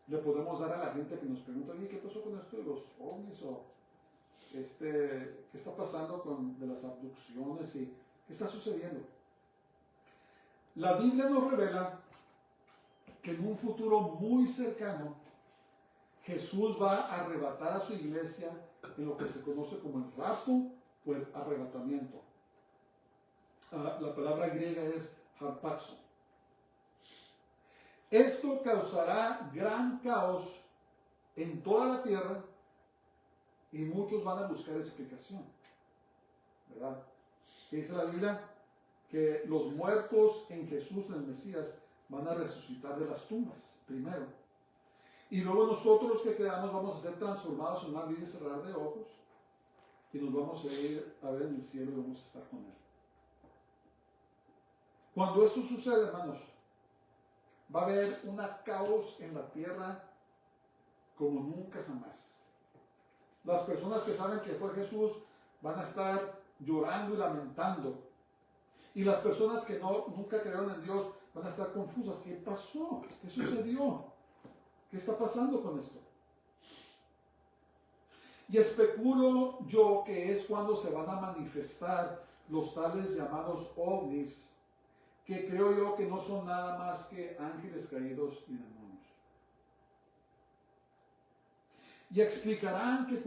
le podemos dar a la gente que nos pregunta, oye, ¿qué pasó con esto de los ovnis? O ¿qué está pasando de las abducciones? ¿Y qué está sucediendo? La Biblia nos revela que en un futuro muy cercano, Jesús va a arrebatar a su iglesia en lo que se conoce como el rapto o el arrebatamiento. La palabra griega es harpazo. Esto causará gran caos en toda la tierra y muchos van a buscar explicación, ¿verdad? Dice la Biblia que los muertos en Jesús, en el Mesías, van a resucitar de las tumbas primero. Y luego nosotros los que quedamos vamos a ser transformados en un abrir y cerrar de ojos y nos vamos a ir a ver en el cielo y vamos a estar con Él. Cuando esto sucede, hermanos, va a haber un caos en la tierra como nunca jamás. Las personas que saben que fue Jesús van a estar llorando y lamentando. Y las personas que nunca creyeron en Dios van a estar confusas. ¿Qué pasó? ¿Qué sucedió? ¿Qué está pasando con esto? Y especulo yo que es cuando se van a manifestar los tales llamados ovnis que creo yo que no son nada más que ángeles caídos y demonios. Y explicarán que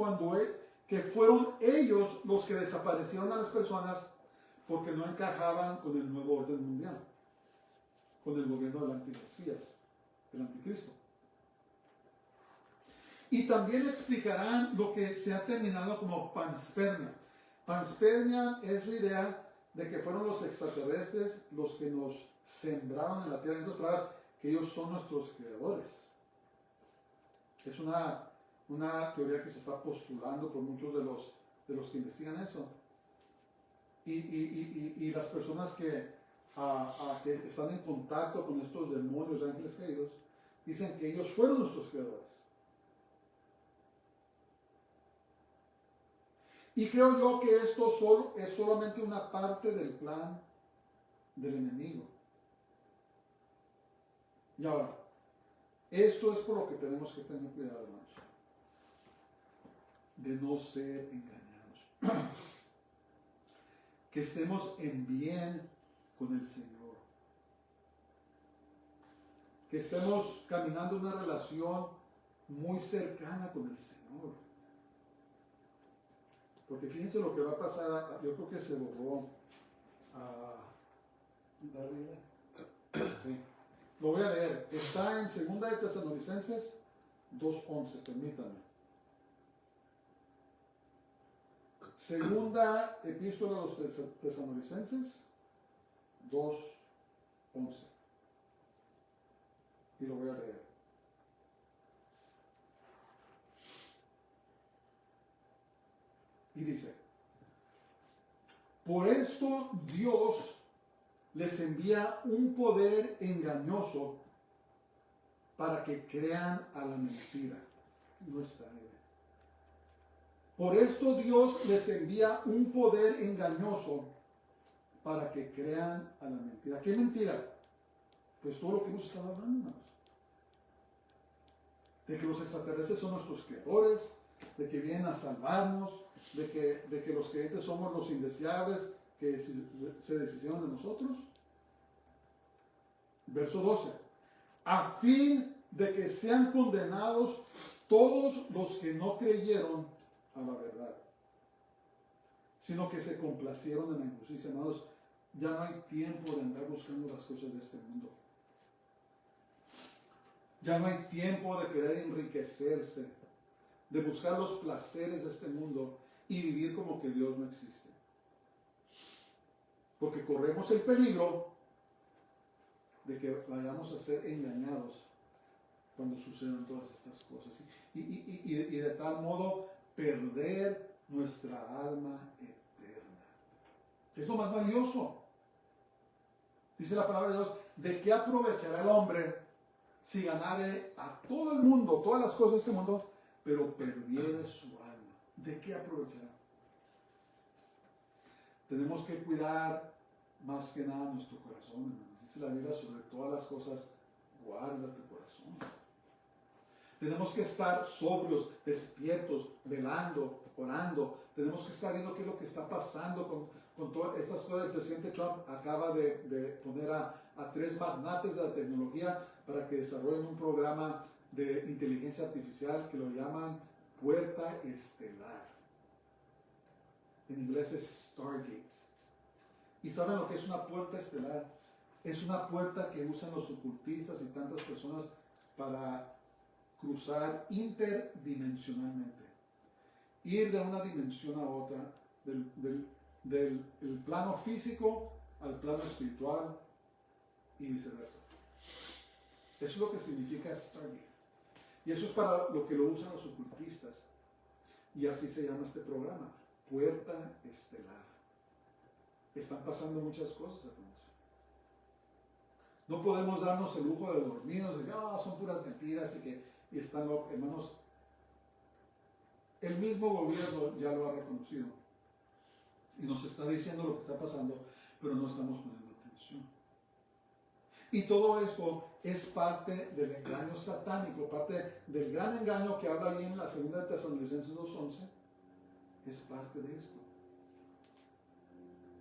que fueron ellos los que desaparecieron a las personas porque no encajaban con el nuevo orden mundial, con el gobierno del antimesías, el anticristo. Y también explicarán lo que se ha terminado como panspermia. Panspermia es la idea de que fueron los extraterrestres los que nos sembraron en la tierra. En otras palabras, que ellos son nuestros creadores. Es una teoría que se está postulando por muchos de los que investigan eso. Y las personas que están en contacto con estos demonios, ángeles caídos, dicen que ellos fueron nuestros creadores. Y creo yo que esto es solamente una parte del plan del enemigo. Y ahora, esto es por lo que tenemos que tener cuidado, hermanos, de no ser engañados. Que estemos en bien con el Señor. Que estemos caminando una relación muy cercana con el Señor. Porque fíjense lo que va a pasar. Yo creo que se borró. Sí. Lo voy a leer. Está en 2 de Tesalonicenses 2:11. Permítanme. Segunda epístola a los Tesalonicenses 2:11. Y lo voy a leer. Y dice: por esto Dios les envía un poder engañoso para que crean a la mentira. No está bien. Por esto Dios les envía un poder engañoso para que crean a la mentira. ¿Qué mentira? Pues todo lo que hemos estado hablando, hermanos. De que los extraterrestres son nuestros creadores, de que vienen a salvarnos, de que los creyentes somos los indeseables que se deshicieron de nosotros. Verso 12. A fin de que sean condenados todos los que no creyeron a la verdad, sino que se complacieron en la injusticia. Hermanos, ya no hay tiempo de andar buscando las cosas de este mundo. Ya no hay tiempo de querer enriquecerse, de buscar los placeres de este mundo y vivir como que Dios no existe. Porque corremos el peligro de que vayamos a ser engañados cuando sucedan todas estas cosas. Y de tal modo perder nuestra alma eterna. Es lo más valioso. Dice la palabra de Dios: ¿de qué aprovechará el hombre si ganare a todo el mundo, todas las cosas de este mundo, pero perdiere su alma? ¿De qué aprovechará? Tenemos que cuidar más que nada nuestro corazón, hermanos. Dice la Biblia: sobre todas las cosas, guarda tu corazón. Tenemos que estar sobrios, despiertos, velando, orando. Tenemos que estar viendo qué es lo que está pasando con todas estas cosas. El presidente Trump acaba de poner a 3 magnates de la tecnología para que desarrollen un programa de inteligencia artificial que lo llaman Puerta Estelar. En inglés es Stargate. ¿Y saben lo que es una puerta estelar? Es una puerta que usan los ocultistas y tantas personas para cruzar interdimensionalmente. Ir de una dimensión a otra, del plano físico al plano espiritual y viceversa. Eso es lo que significa Stargate. Y eso es para lo que lo usan los ocultistas. Y así se llama este programa, Puerta Estelar. Están pasando muchas cosas, hermanos. No podemos darnos el lujo de dormirnos y decir: son puras mentiras y están locos. Hermanos, el mismo gobierno ya lo ha reconocido y nos está diciendo lo que está pasando, pero no estamos poniendo atención. Y todo esto es parte del engaño satánico, parte del gran engaño que habla ahí en la 2 de Tesalonicenses 2:11. Es parte de esto.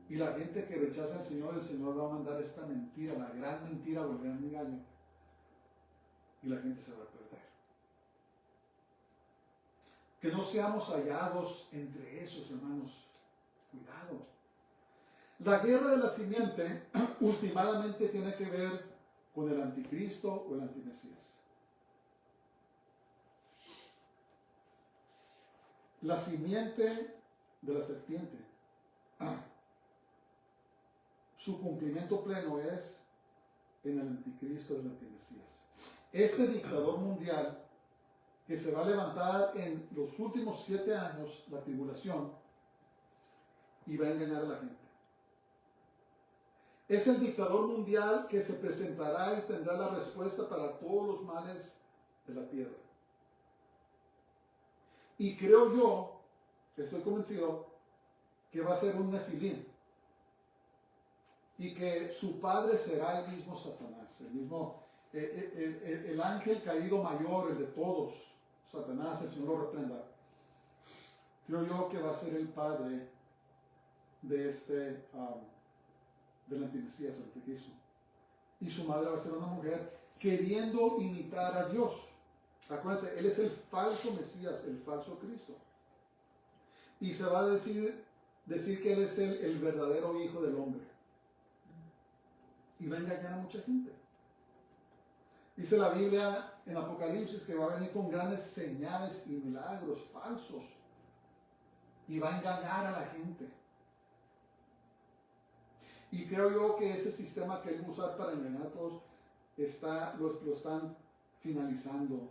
Y la gente que rechaza al Señor, el Señor va a mandar esta mentira, la gran mentira o el gran engaño. Y la gente se va a perder. Que no seamos hallados entre esos, hermanos. Cuidado. La guerra de la simiente últimamente tiene que ver con el anticristo o el antimesías. La simiente de la serpiente. Su cumplimiento pleno es en el anticristo del antimesías. Este dictador mundial que se va a levantar en los últimos 7 años, la tribulación, y va a engañar a la gente. Es el dictador mundial que se presentará y tendrá la respuesta para todos los males de la tierra. Y creo yo, estoy convencido, que va a ser un Nefilim. Y que su padre será el mismo Satanás, el mismo, el ángel caído mayor, el de todos, Satanás, el Señor lo reprenda. Creo yo que va a ser el padre de del antimesías, anticristo. Y su madre va a ser una mujer queriendo imitar a Dios. Acuérdense, él es el falso Mesías, el falso Cristo. Y se va a decir que él es el verdadero Hijo del Hombre. Y va a engañar a mucha gente. Dice la Biblia en Apocalipsis que va a venir con grandes señales y milagros falsos. Y va a engañar a la gente. Y creo yo que ese sistema que él va a usar para engañar a todos lo están finalizando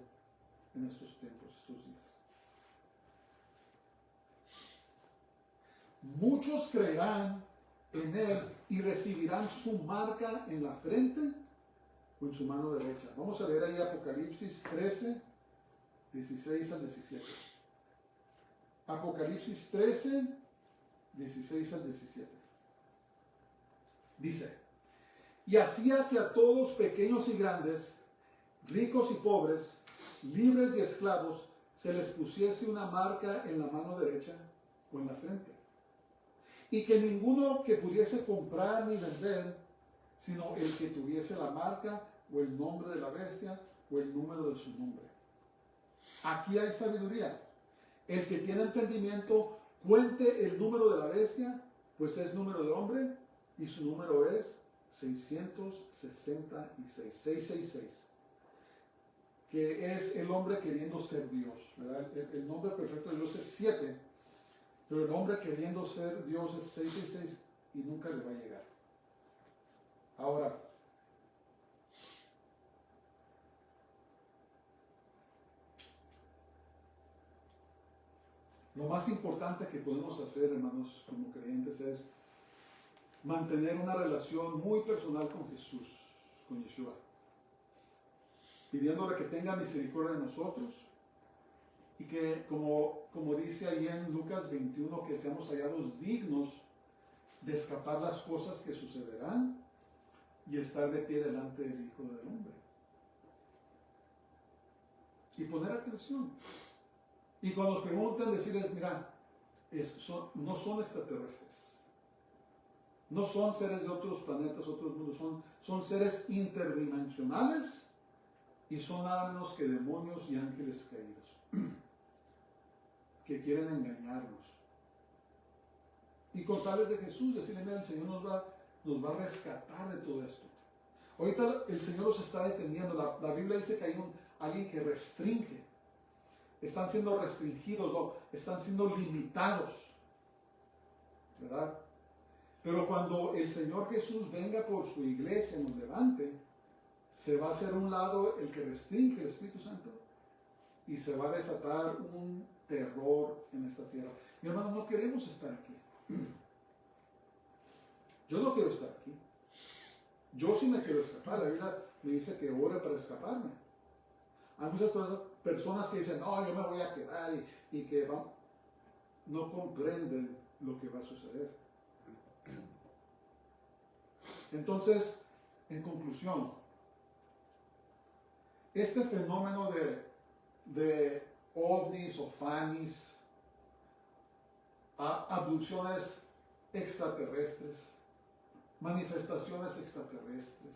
en estos tiempos, estos días. Muchos creerán en él y recibirán su marca en la frente o en su mano derecha. Vamos a leer ahí Apocalipsis 13, 16 al 17. Apocalipsis 13, 16 al 17. Dice: y hacía que a todos, pequeños y grandes, ricos y pobres, libres y esclavos, se les pusiese una marca en la mano derecha o en la frente. Y que ninguno que pudiese comprar ni vender, sino el que tuviese la marca o el nombre de la bestia o el número de su nombre. Aquí hay sabiduría. El que tiene entendimiento, cuente el número de la bestia, pues es número de hombre, y su número es 666, 666, que es el hombre queriendo ser Dios, ¿verdad? El nombre perfecto de Dios es 7, pero el hombre queriendo ser Dios es 666 y nunca le va a llegar. Ahora, lo más importante que podemos hacer, hermanos, como creyentes, es mantener una relación muy personal con Jesús, con Yeshua, pidiéndole que tenga misericordia de nosotros y que, como dice ahí en Lucas 21, que seamos hallados dignos de escapar las cosas que sucederán y estar de pie delante del Hijo del Hombre. Y poner atención. Y cuando nos preguntan, decirles: mira, no son extraterrestres. No son seres de otros planetas, otros mundos. Son seres interdimensionales y son nada menos que demonios y ángeles caídos que quieren engañarnos. Y contarles de Jesús, decirle: mira, el Señor nos va a rescatar de todo esto. Ahorita el Señor los está deteniendo. La Biblia dice que hay alguien que restringe. Están siendo restringidos, ¿no? Están siendo limitados, ¿verdad? Pero cuando el Señor Jesús venga por su iglesia, nos levante, se va a hacer un lado el que restringe el Espíritu Santo y se va a desatar un terror en esta tierra. Y hermanos, no queremos estar aquí. Yo no quiero estar aquí. Yo sí me quiero escapar. La Biblia me dice que ore para escaparme. Hay muchas personas que dicen: no, yo me voy a quedar y que no comprenden lo que va a suceder. Entonces, en conclusión, este fenómeno de ovnis o fanis, abducciones extraterrestres, manifestaciones extraterrestres,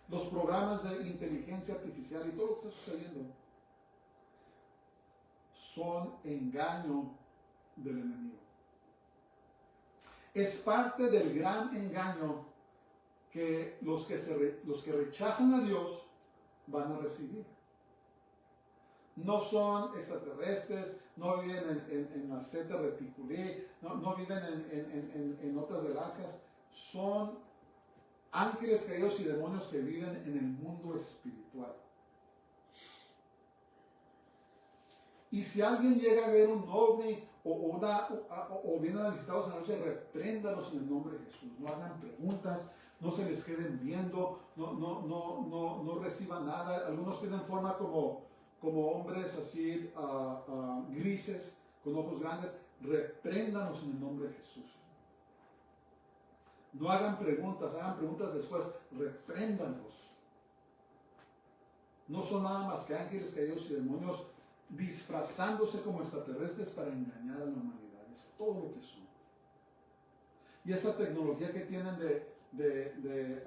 los programas de inteligencia artificial y todo lo que está sucediendo son engaño del enemigo. Es parte del gran engaño que los que rechazan a Dios van a recibir. No son extraterrestres, no viven en la zeta reticuli, no viven en otras galaxias, son ángeles caídos y demonios que viven en el mundo espiritual. Y si alguien llega a ver un ovni o vienen a visitarlos en la noche, repréndalos en el nombre de Jesús. No hagan preguntas, no se les queden viendo, no reciban nada. Algunos tienen forma como hombres así grises, con ojos grandes. Repréndanos en el nombre de Jesús. No hagan preguntas después, repréndanlos. No son nada más que ángeles caídos y demonios disfrazándose como extraterrestres para engañar a la humanidad. Es todo lo que son. Y esa tecnología que tienen de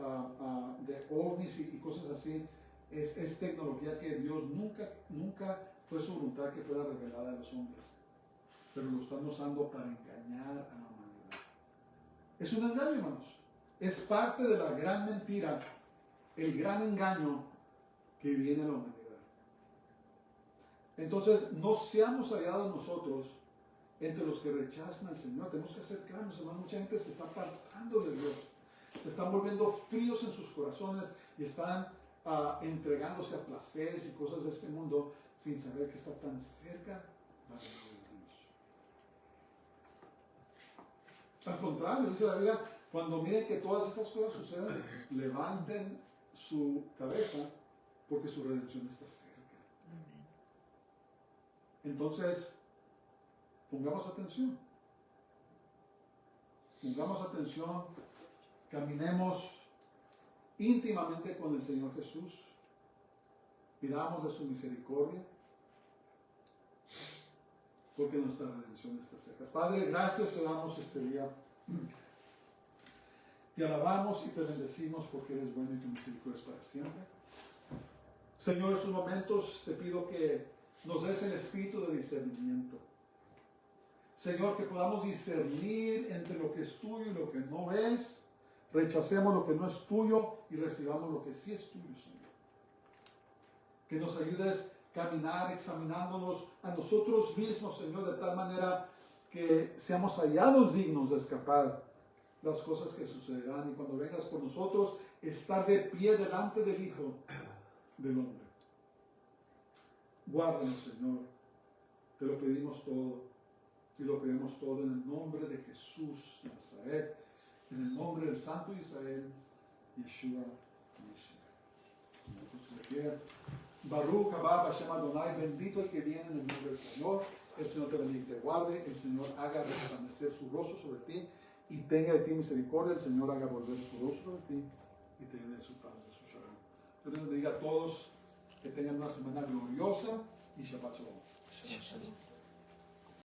ovnis y cosas así, es tecnología que Dios nunca fue su voluntad que fuera revelada a los hombres. Pero lo están usando para engañar a la humanidad. Es un engaño, hermanos. Es parte de la gran mentira, el gran engaño que viene a la humanidad. Entonces, no seamos hallados nosotros entre los que rechazan al Señor. Tenemos que acercarnos, hermanos. Mucha gente se está apartando de Dios. Se están volviendo fríos en sus corazones y están entregándose a placeres y cosas de este mundo sin saber que está tan cerca la gloria de Dios. Al contrario, dice la Biblia, cuando miren que todas estas cosas suceden, levanten su cabeza porque su redención está cerca. Entonces, pongamos atención. Pongamos atención. Caminemos íntimamente con el Señor Jesús. Pidamos de su misericordia. Porque nuestra redención está cerca. Padre, gracias te damos este día. Te alabamos y te bendecimos porque eres bueno y tu misericordia es para siempre. Señor, en estos momentos te pido que nos des el espíritu de discernimiento. Señor, que podamos discernir entre lo que es tuyo y lo que no es. Rechacemos lo que no es tuyo y recibamos lo que sí es tuyo, Señor. Que nos ayudes a caminar examinándonos a nosotros mismos, Señor, de tal manera que seamos hallados dignos de escapar las cosas que sucederán. Y cuando vengas por nosotros, estar de pie delante del Hijo del Hombre. Guárdanos, Señor. Te lo pedimos todo. Y lo pedimos todo en el nombre de Jesús de Nazaret. En el nombre del Santo Israel, Yeshua Mashiach. Baruch haba Hashem Adonai, bendito el que viene en el nombre del Señor. El Señor te bendiga y te guarde. El Señor haga resplandecer su rostro sobre ti y tenga de ti misericordia. El Señor haga volver su rostro sobre ti y te dé su paz, de su shalom. Dios les bendiga a todos. Que tengan una semana gloriosa y Shabbat Shalom.